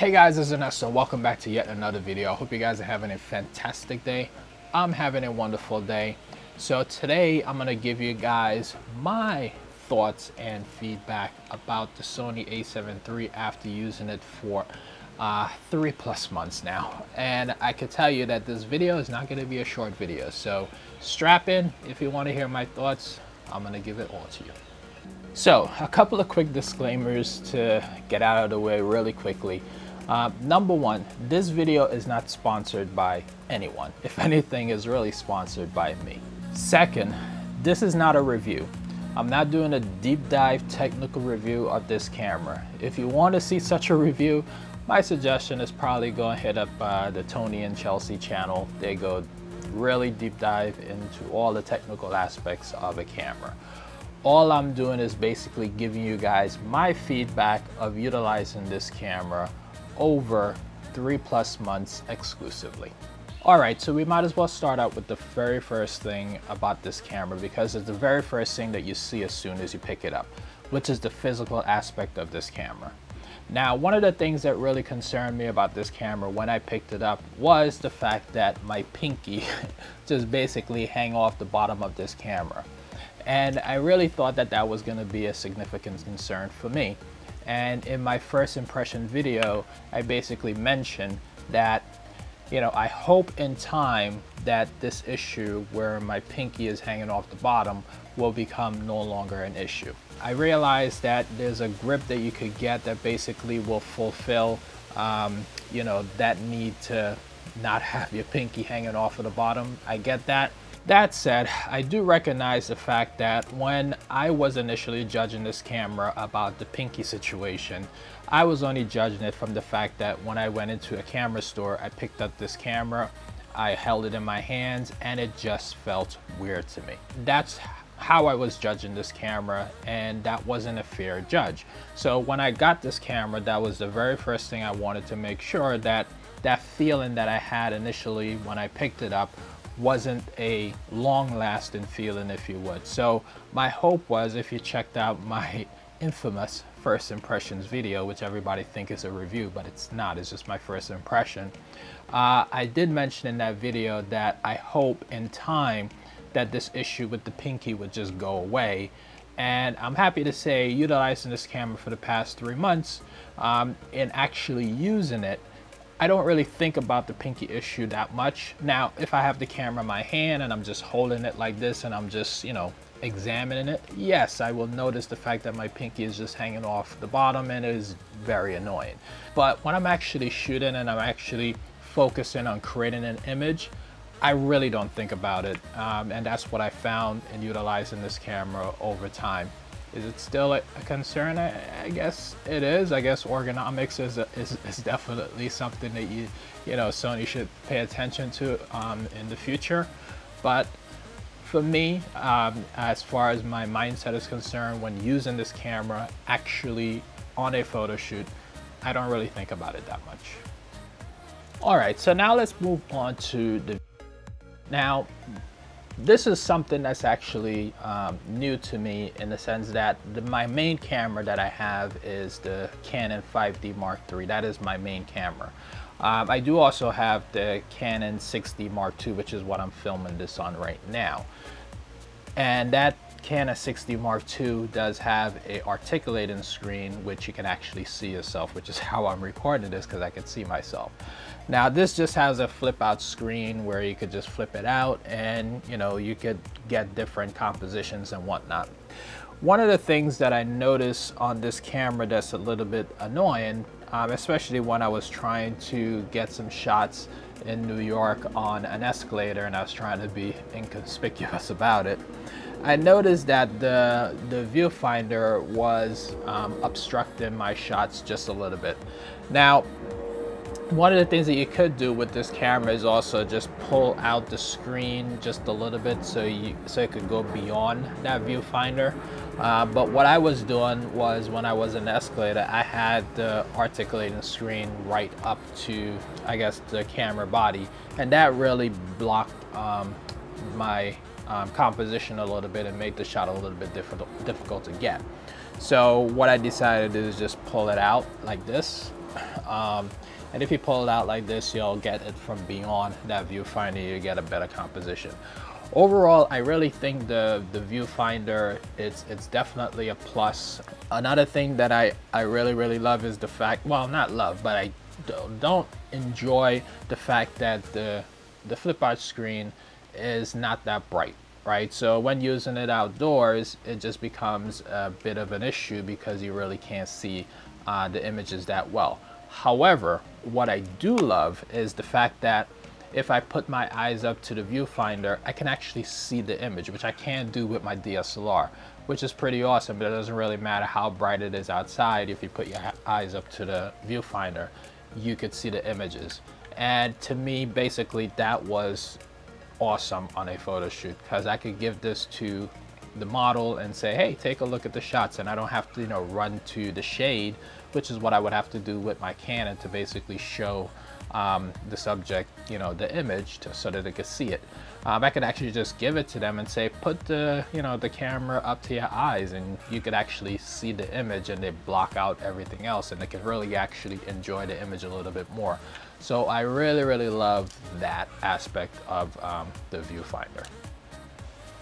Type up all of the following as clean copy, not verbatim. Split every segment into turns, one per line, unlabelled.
Hey guys, this is Ernesto. Welcome back to yet another video. I hope you guys are having a fantastic day. I'm having a wonderful day. So today I'm going to give you guys my thoughts and feedback about the Sony A7 III after using it for 3+ months now. And I can tell you that this video is not going to be a short video. So strap in if you want to hear my thoughts. I'm going to give it all to you. So a couple of quick disclaimers to get out of the way really quickly. Number one, this video is not sponsored by anyone. If anything, is really sponsored by me. Second, this is not a review. I'm not doing a deep dive technical review of this camera. If you want to see such a review, my suggestion is probably go and hit up the Tony and Chelsea channel. They go really deep dive into all the technical aspects of a camera. All I'm doing is basically giving you guys my feedback of utilizing this camera over 3+ months exclusively. Alright, so we might as well start out with the very first thing about this camera, because it's the very first thing that you see as soon as you pick it up, which is the physical aspect of this camera. Now, one of the things that really concerned me about this camera when I picked it up was the fact that my pinky just basically hang off the bottom of this camera. And I really thought that that was going to be a significant concern for me. And in my first impression video, I basically mentioned that, you know, I hope in time that this issue where my pinky is hanging off the bottom will become no longer an issue. I realized that there's a grip that you could get that basically will fulfill, you know, that need to not have your pinky hanging off of the bottom. I get that. That said, I do recognize the fact that when I was initially judging this camera about the pinky situation, I was only judging it from the fact that when I went into a camera store, I picked up this camera, I held it in my hands, and it just felt weird to me. That's how I was judging this camera, and that wasn't a fair judge. So when I got this camera, that was the very first thing I wanted to make sure that that feeling that I had initially when I picked it up wasn't a long-lasting feeling, if you would. So my hope was, if you checked out my infamous first impressions video, which everybody think is a review, but it's not, it's just my first impression, I did mention in that video that I hope in time that this issue with the pinky would just go away. And I'm happy to say, utilizing this camera for the past 3 months, and actually using it, I don't really think about the pinky issue that much. Now, if I have the camera in my hand and I'm just holding it like this and I'm just, you know, examining it, yes, I will notice the fact that my pinky is just hanging off the bottom, and it is very annoying. But when I'm actually shooting and I'm actually focusing on creating an image, I really don't think about it. And that's what I found in utilizing this camera over time. Is it still a concern? I guess it is. I guess ergonomics is definitely something that you know, Sony should pay attention to in the future. But for me, as far as my mindset is concerned, when using this camera actually on a photo shoot, I don't really think about it that much. All right, so now let's move on to the. Now, this is something that's actually new to me, in the sense that my main camera that I have is the Canon 5D Mark III. That is my main camera. I do also have the Canon 6D Mark II, which is what I'm filming this on right now. And that Canon 6D Mark II does have a articulating screen, which you can actually see yourself, which is how I'm recording this, because I can see myself. Now, this just has a flip out screen where you could just flip it out, and you know, you could get different compositions and whatnot. One of the things that I noticed on this camera that's a little bit annoying, especially when I was trying to get some shots in New York on an escalator and I was trying to be inconspicuous about it, I noticed that the viewfinder was obstructing my shots just a little bit. Now, one of the things that you could do with this camera is also just pull out the screen just a little bit so it could go beyond that viewfinder. But what I was doing was, when I was in the escalator, I had the articulating screen right up to, I guess, the camera body, and that really blocked my composition a little bit and made the shot a little bit difficult to get. So what I decided to do is just pull it out like this. And if you pull it out like this, you'll get it from beyond that viewfinder. You get a better composition. Overall, I really think the viewfinder, it's definitely a plus. Another thing that I really love is the fact, well, not love, but I don't enjoy the fact that the flip art screen is not that bright, right? So when using it outdoors, it just becomes a bit of an issue because you really can't see the images that well. However, what I do love is the fact that if I put my eyes up to the viewfinder, I can actually see the image, which I can't do with my DSLR, which is pretty awesome. But it doesn't really matter how bright it is outside. If you put your eyes up to the viewfinder, you could see the images. And to me, basically, that was awesome on a photo shoot, because I could give this to the model and say, hey, take a look at the shots, and I don't have to, you know, run to the shade, which is what I would have to do with my Canon to basically show the subject, you know, the image so that they could see it. I could actually just give it to them and say, put the, you know, the camera up to your eyes, and you could actually see the image, and they block out everything else, and they can really actually enjoy the image a little bit more. So I really love that aspect of the viewfinder.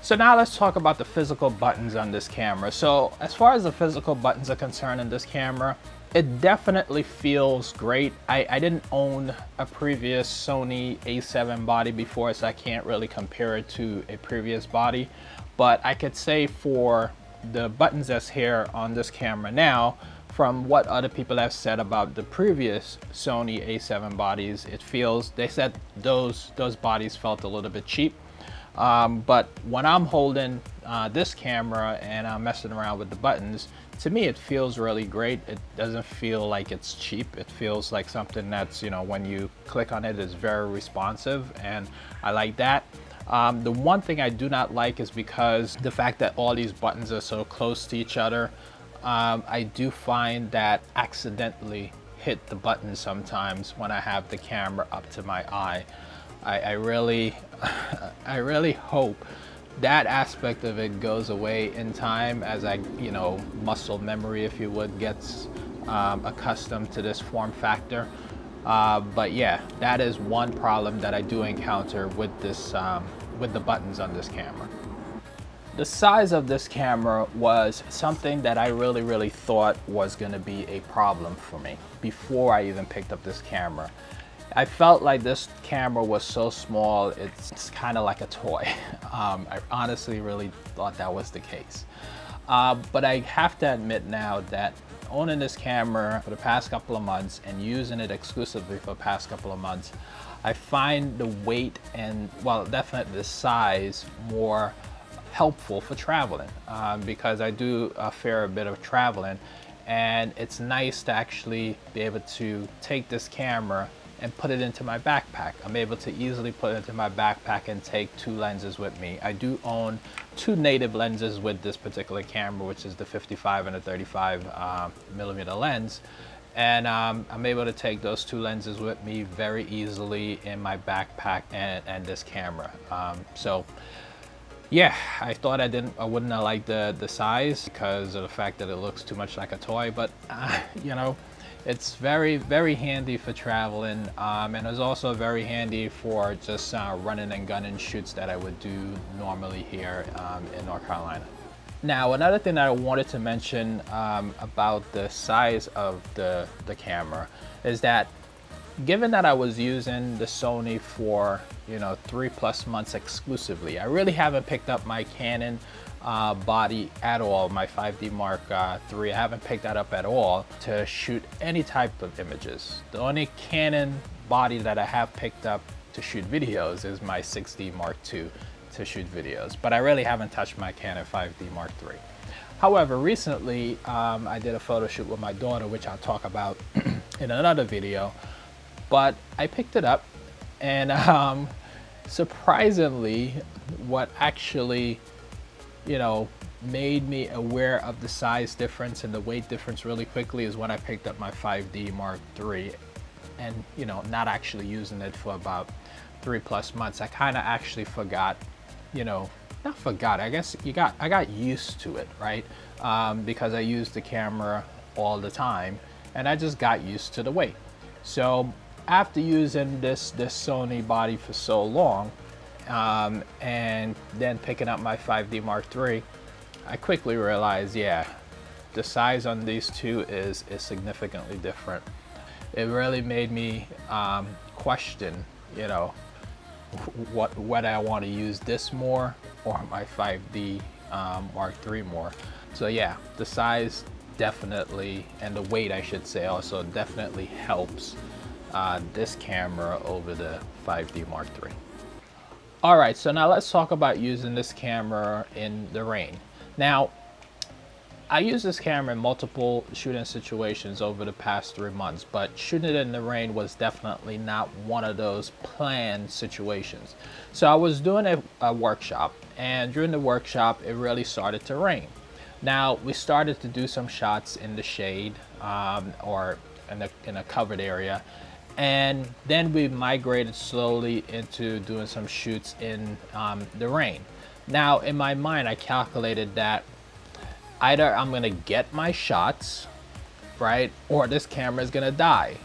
So now let's talk about the physical buttons on this camera. So as far as the physical buttons are concerned in this camera, it definitely feels great. I didn't own a previous Sony A7 body before, so I can't really compare it to a previous body. But I could say for the buttons that's here on this camera now, from what other people have said about the previous Sony A7 bodies, it feels, they said those bodies felt a little bit cheap. But when I'm holding this camera and I'm messing around with the buttons, to me it feels really great. It doesn't feel like it's cheap. It feels like something that's, you know, when you click on it, is very responsive, and I like that. The one thing I do not like is because the fact that all these buttons are so close to each other, I do find that accidentally hit the button sometimes when I have the camera up to my eye. I really hope that aspect of it goes away in time as I, you know, muscle memory, if you would, gets accustomed to this form factor. But yeah, that is one problem that I do encounter with this, with the buttons on this camera. The size of this camera was something that I really thought was going to be a problem for me before I even picked up this camera. I felt like this camera was so small, it's kind of like a toy. I honestly really thought that was the case. But I have to admit now that owning this camera for the past couple of months and using it exclusively for the past couple of months, I find the weight and, well, definitely the size more helpful for traveling, because I do a fair bit of traveling, and it's nice to actually be able to take this camera and put it into my backpack. I'm able to easily put it into my backpack and take two lenses with me. I do own two native lenses with this particular camera, which is the 55 and the 35 millimeter lens. And I'm able to take those two lenses with me very easily in my backpack and this camera. So yeah, I thought I wouldn't have liked the size because of the fact that it looks too much like a toy, but you know, it's very handy for traveling, and it's also very handy for just running and gunning shoots that I would do normally here in North Carolina. Now, another thing that I wanted to mention about the size of the camera is that given that I was using the Sony for, you know, 3+ months exclusively, I really haven't picked up my Canon body at all, my 5D Mark III. I haven't picked that up at all to shoot any type of images. The only Canon body that I have picked up to shoot videos is my 6D Mark II to shoot videos, but I really haven't touched my Canon 5D Mark III. However, recently I did a photo shoot with my daughter, which I'll talk about in another video, but I picked it up, and surprisingly, what actually, you know, made me aware of the size difference and the weight difference really quickly is when I picked up my 5D Mark III, and, you know, not actually using it for about 3+ months. I kind of actually forgot, you know, not forgot, I guess I got used to it, right? Because I use the camera all the time, and I just got used to the weight. So after using this Sony body for so long, and then picking up my 5D Mark III, I quickly realized, yeah, the size on these two is significantly different. It really made me question, you know, whether I want to use this more or my 5D Mark III more. So yeah, the size definitely, and the weight I should say also, definitely helps this camera over the 5D Mark III. All right, so now let's talk about using this camera in the rain. Now, I use this camera in multiple shooting situations over the past 3 months, but shooting it in the rain was definitely not one of those planned situations. So I was doing a workshop, and during the workshop, it really started to rain. Now, we started to do some shots in the shade or in a covered area, and then we migrated slowly into doing some shoots in the rain. Now, in my mind, I calculated that either I'm gonna get my shots, right, or this camera is gonna die.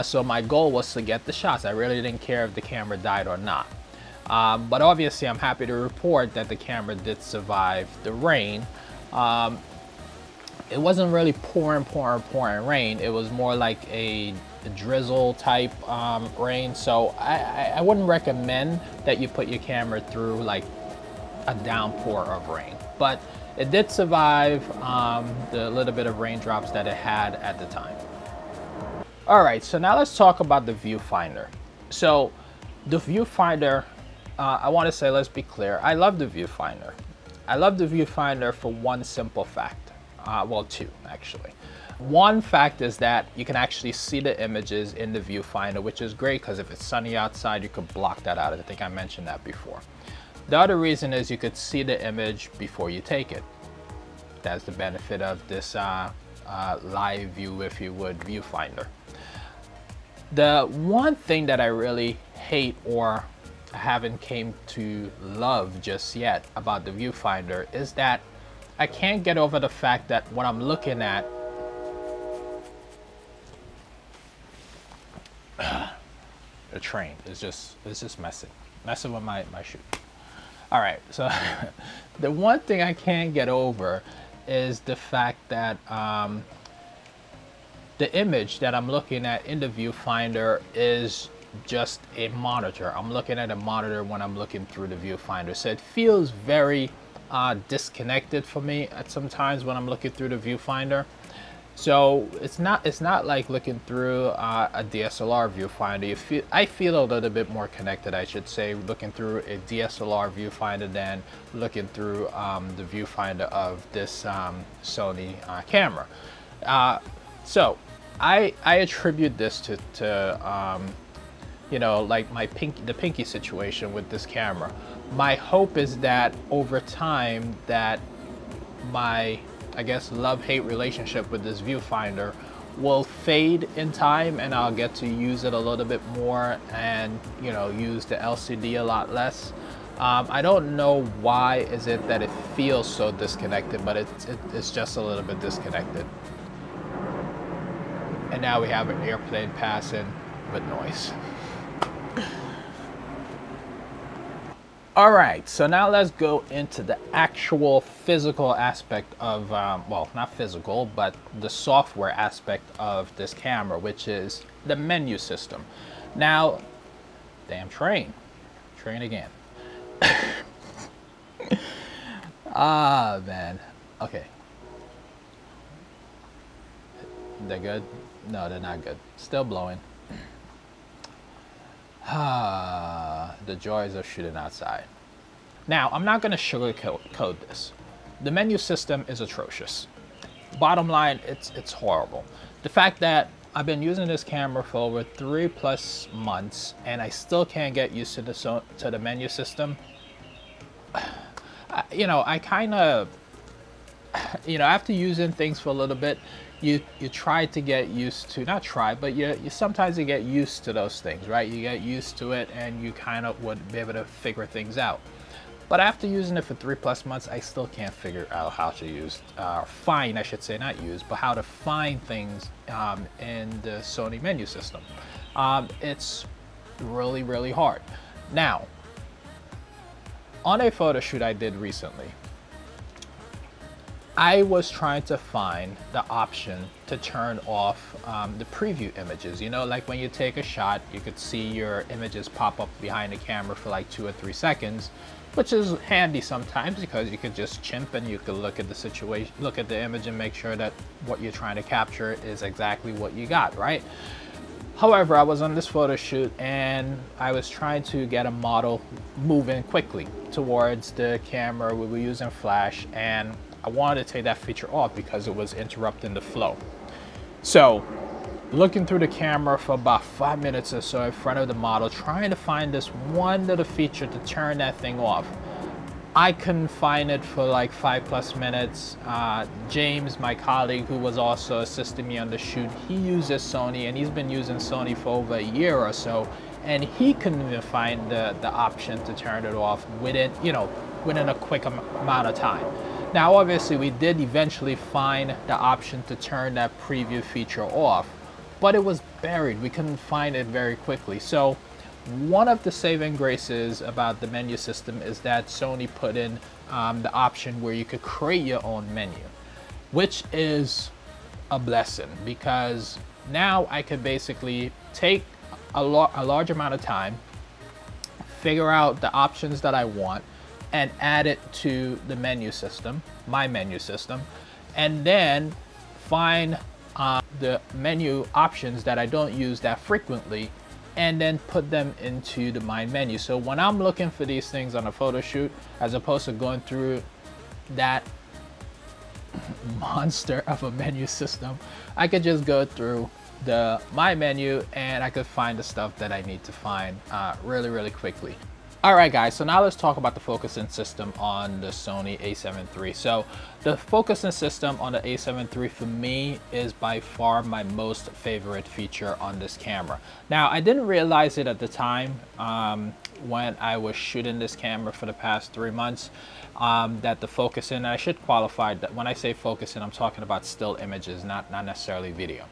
So my goal was to get the shots. I really didn't care if the camera died or not. But obviously, I'm happy to report that the camera did survive the rain. It wasn't really pouring rain. It was more like a drizzle type rain. So I wouldn't recommend that you put your camera through like a downpour of rain. But it did survive the little bit of raindrops that it had at the time. All right, so now let's talk about the viewfinder. So the viewfinder, I want to say, let's be clear, I love the viewfinder. I love the viewfinder for one simple fact. Well, two actually. One fact is that you can actually see the images in the viewfinder, which is great because if it's sunny outside, you could block that out. I think I mentioned that before. The other reason is you could see the image before you take it. That's the benefit of this live view, if you would, viewfinder. The one thing that I really hate or haven't came to love just yet about the viewfinder is that I can't get over the fact that what I'm looking at, the train is just messing with my shoot. All right, so the one thing I can't get over is the fact that the image that I'm looking at in the viewfinder is just a monitor. I'm looking at a monitor when I'm looking through the viewfinder. So it feels very disconnected for me at some times when I'm looking through the viewfinder. So it's not like looking through a DSLR viewfinder. I feel a little bit more connected, I should say, looking through a DSLR viewfinder than looking through the viewfinder of this Sony camera. So I attribute this to you know, like the Pinkie situation with this camera. My hope is that over time that my, I guess, love-hate relationship with this viewfinder will fade in time, and I'll get to use it a little bit more and, you know, use the LCD a lot less. I don't know why is it that it feels so disconnected, but it's just a little bit disconnected. And now we have an airplane passing with noise. All right, so now let's go into the actual physical aspect of, well, not physical, but the software aspect of this camera, which is the menu system. Now, damn train again. Ah, man, okay. They're good? No, they're not good. Still blowing. The joys of shooting outside. Now, I'm not going to sugarcoat this. The menu system is atrocious. Bottom line, it's horrible. The fact that I've been using this camera for over 3+ months and I still can't get used to the menu system. You know, I kind of, you know, after using things for a little bit, you try to get used to, not try, but you sometimes you get used to those things, right? You get used to it and you kind of would be able to figure things out. But after using it for 3+ months, I still can't figure out how to use, find, I should say, not use, but how to find things in the Sony menu system. It's really, really hard. Now, on a photo shoot I did recently, I was trying to find the option to turn off the preview images. You know, like when you take a shot, you could see your images pop up behind the camera for like 2 or 3 seconds, which is handy sometimes because you could just chimp and you could look at the situation, look at the image and make sure that what you're trying to capture is exactly what you got, right? However, I was on this photo shoot and I was trying to get a model moving quickly towards the camera. We were using flash and I wanted to take that feature off because it was interrupting the flow. So looking through the camera for about 5 minutes or so in front of the model, trying to find this one little feature to turn that thing off. I couldn't find it for like 5+ minutes. James, my colleague, who was also assisting me on the shoot, he uses Sony and he's been using Sony for over a year or so, and he couldn't even find the option to turn it off within, you know, within a quick amount of time. Now, obviously, we did eventually find the option to turn that preview feature off, but it was buried. We couldn't find it very quickly. So one of the saving graces about the menu system is that Sony put in the option where you could create your own menu, which is a blessing because now I could basically take a large amount of time, figure out the options that I want, and add it to the menu system, my menu system, and then find the menu options that I don't use that frequently and then put them into the my menu. So when I'm looking for these things on a photo shoot, as opposed to going through that monster of a menu system, I could just go through the my menu and I could find the stuff that I need to find really, really quickly. All right, guys, so now let's talk about the focusing system on the Sony A7 III. So the focusing system on the A7 III for me is by far my most favorite feature on this camera. Now, I didn't realize it at the time when I was shooting this camera for the past 3 months that the focusing, and I should qualify that when I say focusing, I'm talking about still images, not necessarily video.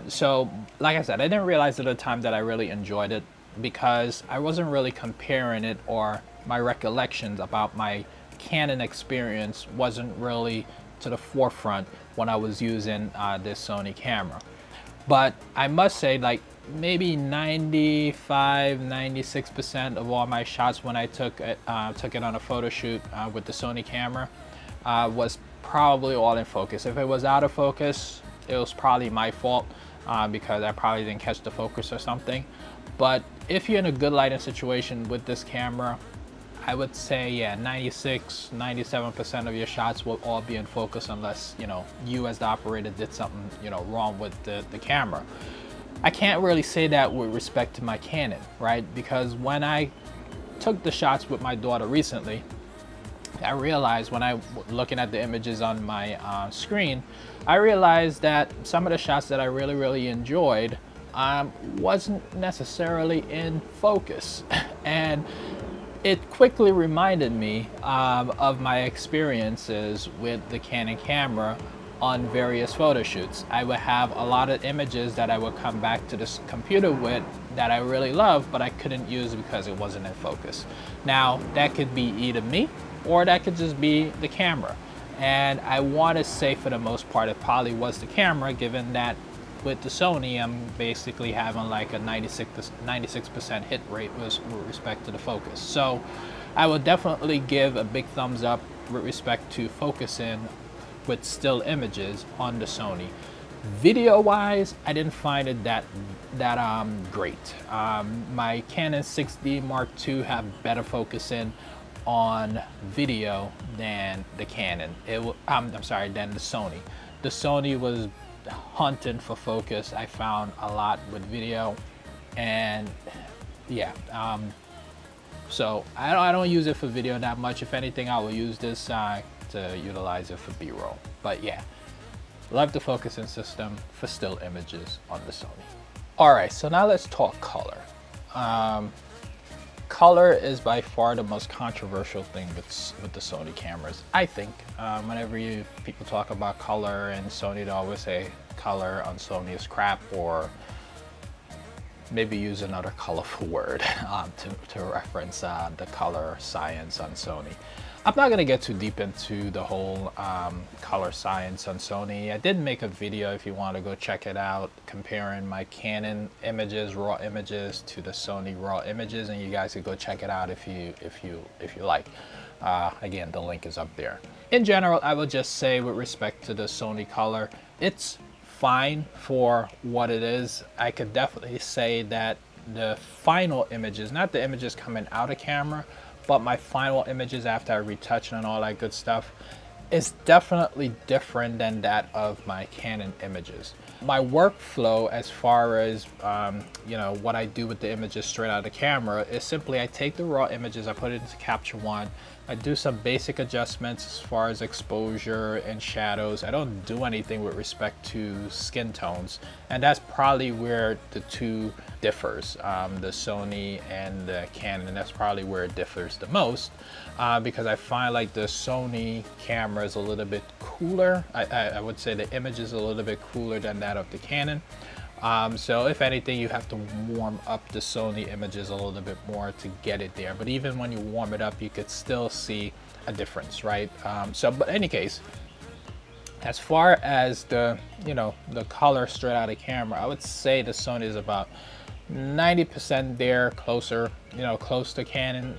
So like I said, I didn't realize at the time that I really enjoyed it, because I wasn't really comparing it, or my recollections about my Canon experience wasn't really to the forefront when I was using this Sony camera. But I must say, like maybe 95–96% of all my shots when I took it on a photo shoot with the Sony camera was probably all in focus. If it was out of focus, it was probably my fault because I probably didn't catch the focus or something. But if you're in a good lighting situation with this camera, I would say, yeah, 96–97% of your shots will all be in focus unless, you know, you as the operator did something, you know, wrong with the camera. I can't really say that with respect to my Canon, right? Because when I took the shots with my daughter recently, I realized when I was looking at the images on my screen, I realized that some of the shots that I really, really enjoyed wasn't necessarily in focus. And it quickly reminded me of my experiences with the Canon camera on various photo shoots. I would have a lot of images that I would come back to this computer with that I really love, but I couldn't use because it wasn't in focus. Now, that could be either me or that could just be the camera. And I want to say for the most part it probably was the camera, given that with the Sony I'm basically having like a 96% hit rate with respect to the focus. So I would definitely give a big thumbs up with respect to focusing with still images on the Sony. Video wise, I didn't find it that great. My Canon 6D Mark II have better focusing on video than the Canon. I'm sorry, than the Sony. The Sony was hunting for focus. I found a lot with video, and yeah. So I don't use it for video that much. If anything, I will use this to utilize it for B-roll. But yeah, love the focusing system for still images on the Sony. All right, so now let's talk color. color is by far the most controversial thing with the Sony cameras, I think. Whenever people talk about color and Sony, they always say color on Sony is crap, or maybe use another colorful word to reference the color science on Sony. I'm not gonna get too deep into the whole color science on Sony. I did make a video, if you want to go check it out, comparing my Canon images, raw images, to the Sony raw images, and you guys could go check it out if you like. Again, the link is up there. In general, I would just say, with respect to the Sony color, it's fine for what it is. I could definitely say that the final images, not the images coming out of camera, but my final images after I retouch and all that good stuff, is definitely different than that of my Canon images. My workflow, as far as you know, what I do with the images straight out of the camera, is simply I take the raw images, I put it into Capture One, I do some basic adjustments as far as exposure and shadows. I don't do anything with respect to skin tones, and that's probably where the two differs, the Sony and the Canon. That's probably where it differs the most, because I find like the Sony camera is a little bit cooler. I would say the image is a little bit cooler than that of the Canon. So if anything, you have to warm up the Sony images a little bit more to get it there. But even when you warm it up, you could still see a difference, right? But in any case, as far as the, you know, the color straight out of camera, I would say the Sony is about 90% there, closer, you know, close to Canon,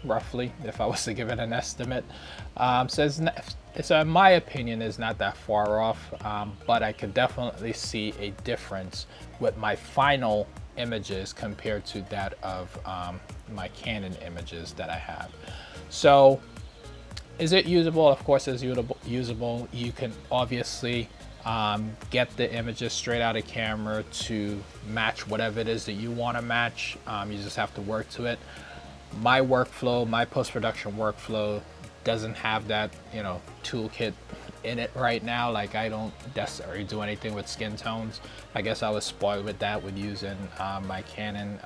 roughly, if I was to give it an estimate. So it's in my opinion, is not that far off, but I could definitely see a difference with my final images compared to that of my Canon images that I have. So is it usable? Of course it's usable. You can obviously get the images straight out of camera to match whatever it is that you want to match. You just have to work to it. My workflow, my post-production workflow, doesn't have that, you know, toolkit in it right now. Like, I don't necessarily do anything with skin tones. I guess I was spoiled with that, with using my Canon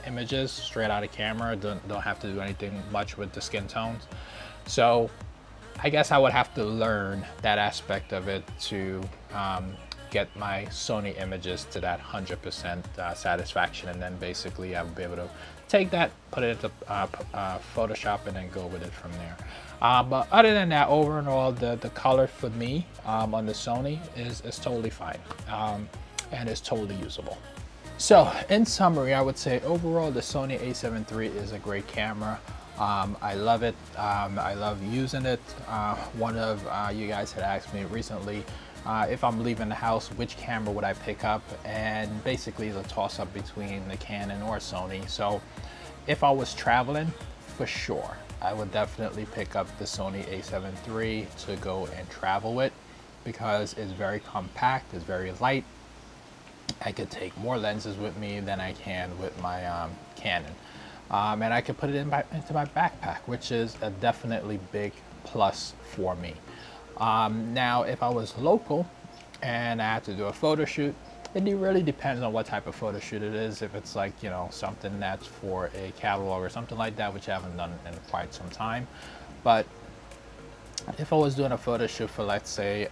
images straight out of camera. Don't have to do anything much with the skin tones. So I guess I would have to learn that aspect of it to get my Sony images to that 100% satisfaction, and then basically I would be able to take that, put it into Photoshop, and then go with it from there. But other than that, overall, the color for me on the Sony is totally fine, and it's totally usable. So in summary, I would say overall the Sony A7 III is a great camera. I love it. I love using it. One of you guys had asked me recently if I'm leaving the house, which camera would I pick up, and basically it's a toss-up between the Canon or Sony. So if I was traveling, for sure I would definitely pick up the Sony A7 III to go and travel with, because it's very compact, it's very light. I could take more lenses with me than I can with my Canon, and I could put it into my backpack, which is a definitely big plus for me. Now, if I was local and I had to do a photo shoot, it really depends on what type of photo shoot it is. If it's like, you know, something that's for a catalog or something like that, which I haven't done in quite some time. But if I was doing a photo shoot for, let's say,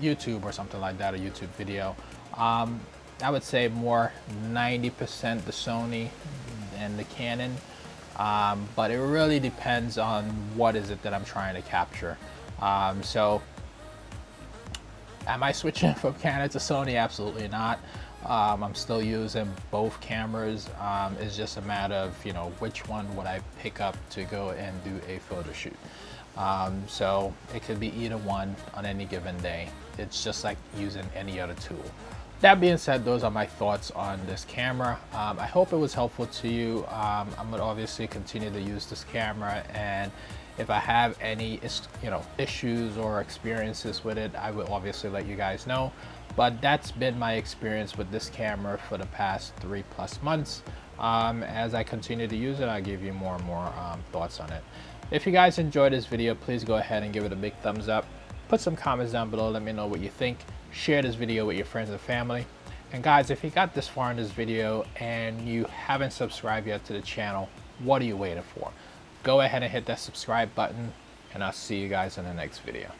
YouTube or something like that, a YouTube video, I would say more 90% the Sony and the Canon. But it really depends on what is it that I'm trying to capture. So am I switching from Canon to Sony? Absolutely not. I'm still using both cameras. It's just a matter of, you know, which one would I pick up to go and do a photo shoot. So it could be either one on any given day. It's just like using any other tool. That being said, those are my thoughts on this camera. I hope it was helpful to you. I'm gonna obviously continue to use this camera, and if I have any, you know, issues or experiences with it, I will obviously let you guys know. But that's been my experience with this camera for the past 3+ months. As I continue to use it, I'll give you more and more thoughts on it. If you guys enjoyed this video, please go ahead and give it a big thumbs up. Put some comments down below, let me know what you think. Share this video with your friends and family. And guys, if you got this far in this video and you haven't subscribed yet to the channel, What are you waiting for? Go ahead and hit that subscribe button, and I'll see you guys in the next video.